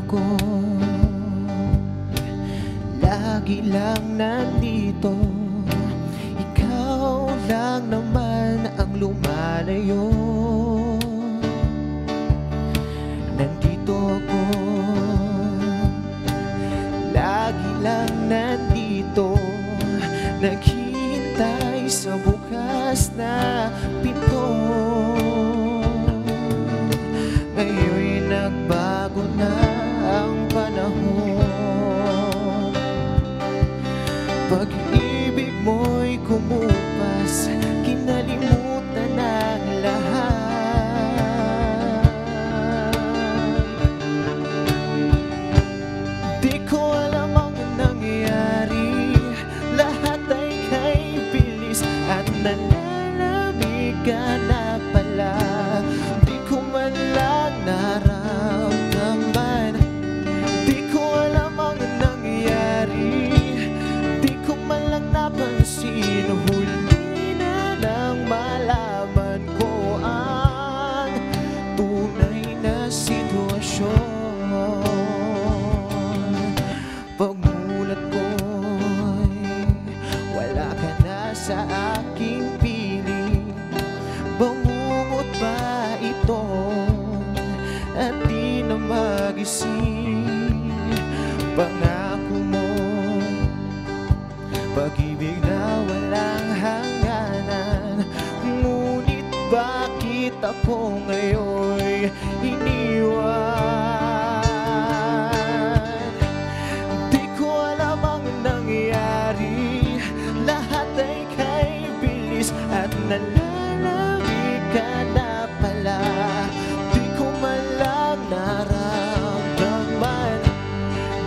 ako lagi lang nandito, ikaw lang naman ang lumalayo. Nandito ako, lagi lang nandito, naghihintay sa bukas na pinto. Ngayon'y nagbago na ang panahon, pag-ibig mo'y kumupas, kinalimutan ang lahat. Di ko alam ang nangyayari, lahat ay kay bilis at nalalamig ka na pala. Di ko man lang naramdaman, di ko alam ang nangyayari, di ko man lang napansin. Huli na nang malaman ko ang tunay na sitwasyon. Pagmulat ko'y wala ka na sa aking piling. Bangungot ba ito at di na magising? Pangako mo, pag-ibig na walang hangganan, ngunit bakit ako ngayon'y iniwan? Di ko alam ang nangyayari, lahat ay kay bilis at nalalamig ka na pala. Di ko man lang naramdaman,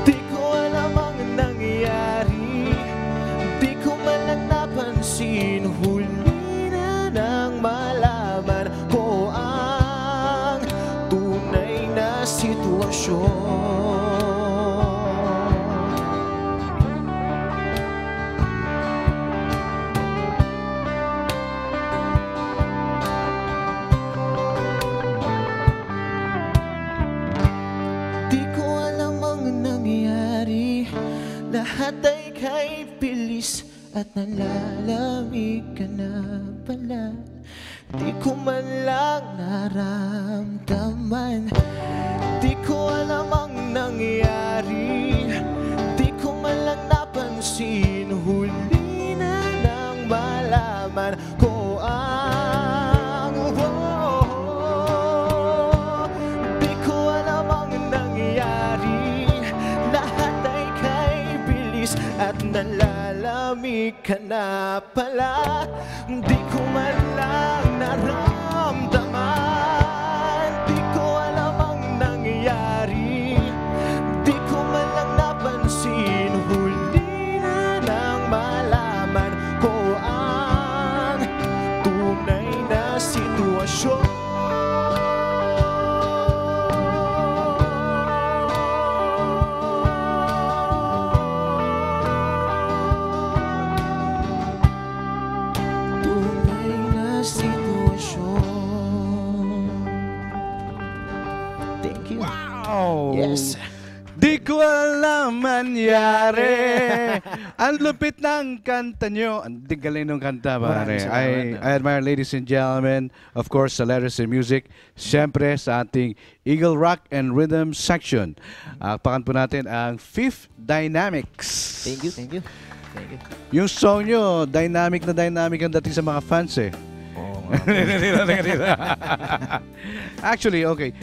di ko alam ang nangyayari, di ko man lang napansin. Huli na nang malaman ko ang tunay na sitwasyon. Di ko alam ang nangyayari, lahat ay kay bilis at nalalamig ka na pala. Di ko man lang naramdaman, di ko alam ang nangyayari, di ko man lang napansin. Huli na nang malaman ko ang di ko alam ang nangyayari, lahat ay kay bilis at nalalamig ka na pala. Di ko man lang naramdaman, di ko alam ang nangyayari, di ko man lang napansin. Huli na nang malaman ko ang tunay na sitwasyon. Tunay na sitwasyon. Thank you. Wow! Yes. Di ko alam mangyari. Ang lupit ng kanta nyo. Ang galing ng kanta, pare. I admire, ladies and gentlemen, of course, sa letters and music. Siyempre, sa ating Eagle Rock and Rhythm section. Pakan po natin ang Fifth Dynamics. Thank you, thank you. Thank you. Yung song nyo, dynamic na dynamic ang dating sa mga fans eh. Oo. Actually, okay.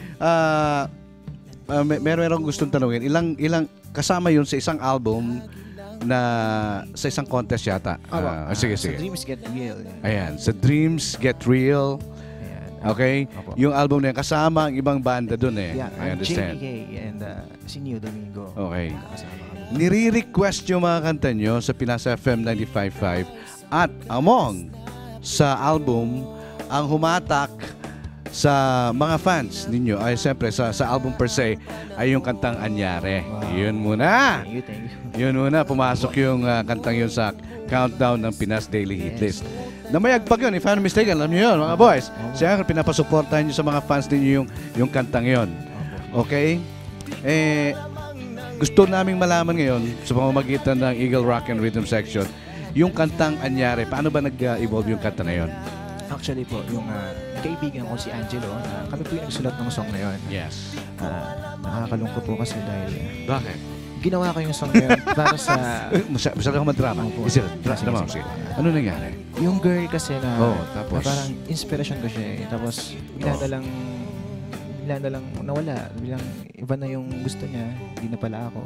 Meron akong gustong tanungin. Ilang kasama yun sa isang album na sa isang contest yata? Sige. Sa Dreams Get Real. Ayan, sa Dreams Get Real. Ayan. Okay? Opo. Yung album na yan, kasama ang ibang banda dun eh. Yeah, I understand. JK and si Neo Domingo. Okay. Kasama kami. Nire-request yung mga kanta nyo sa Pinas FM 95.5 at among sa album ang humatak sa mga fans ninyo ay siyempre sa album per se ay yung kantang Anyare. Wow. Yun muna. Thank you. Yun muna, pumasok yung kantang yun sa countdown ng Pinas Daily Hit List. Namayagpag yun, if I'm not mistaken, alam nyo yun mga boys. Siyempre pinapasuportahan nyo sa mga fans ninyo yung kantang yun. Okay? Gusto naming malaman ngayon sa pamamagitan ng Eagle Rock and Rhythm Section, yung kantang Anyare, paano ba nag-evolve yung kanta na yon? Actually po, yung kaibigan ko si Angelo, kami po yung nagsulat ng song na yon. Yes. Nakakalungkot po kasi dahil Bakit? ginawa ko yung song na yun para sa... Masyado ka madrama. Opo. Drama. Sige. Ano nangyari? Yung girl kasi na, tapos? na parang inspiration ko siya eh. Tapos bigla na lang nawala. Biglang iba na yung gusto niya, hindi na pala ako.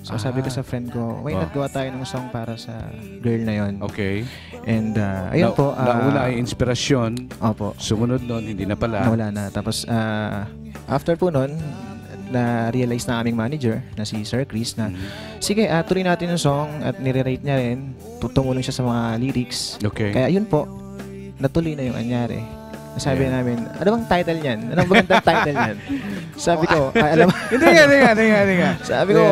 So sabi ko sa friend ko, why not gawa tayo ng song para sa girl na yon. Okay. And ayun po. Nauna ay inspirasyon. Opo. Sumunod nun, hindi na pala. Nawala na. Tapos after po nun, na-realize na aming manager na si Sir Chris na sige, tuloy natin yung song at nire-rate niya rin. Tumulong siya sa mga lyrics. Okay. Kaya yun po, natuloy na yung Anyare. Sabi namin, ano bang title niyan? Anong magandang title niyan? Sabi ko, alam mo. Hindi nga. Sabi ko,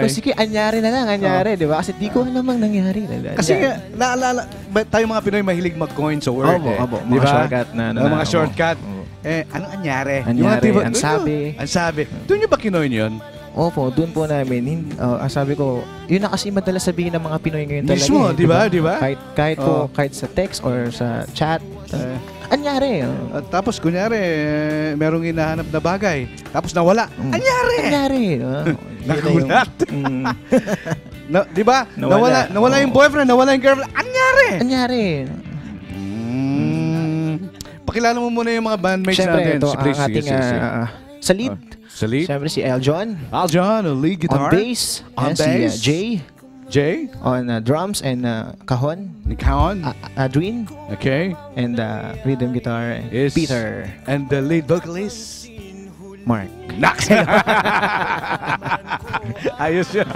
sige, Anyare na lang, Anyare, di ba? Kasi di ko alam ang nangyari. Kasi nga, naalala, tayo mga Pinoy mahilig mag-coin sa word. Opo, mga shortcut na. Mga shortcut. Anong Anyare? Anyare, Ansabi. Doon nyo ba kinoin yun? Opo, doon po namin. Sabi ko, yun na kasi madalas sabihin ng mga Pinoy ngayon talaga. Mismo, di ba? Kahit sa text or sa chat. Anyare. Tapos, kunyari, merong hinahanap na bagay. Tapos nawala. Anyare! Nagulat. Di ba? Nawala yung boyfriend, nawala yung girlfriend. Anyare! Pakilala mo muna yung mga bandmates natin. Siyempre, ito ang ating sa lead. Sa lead? Siyempre si Eljon. Lead guitar. On bass. Si Jay. On drums and cajon. Adwin. Okay. And rhythm guitar, is Peter. And the lead vocalist? Mark. Ayos yan.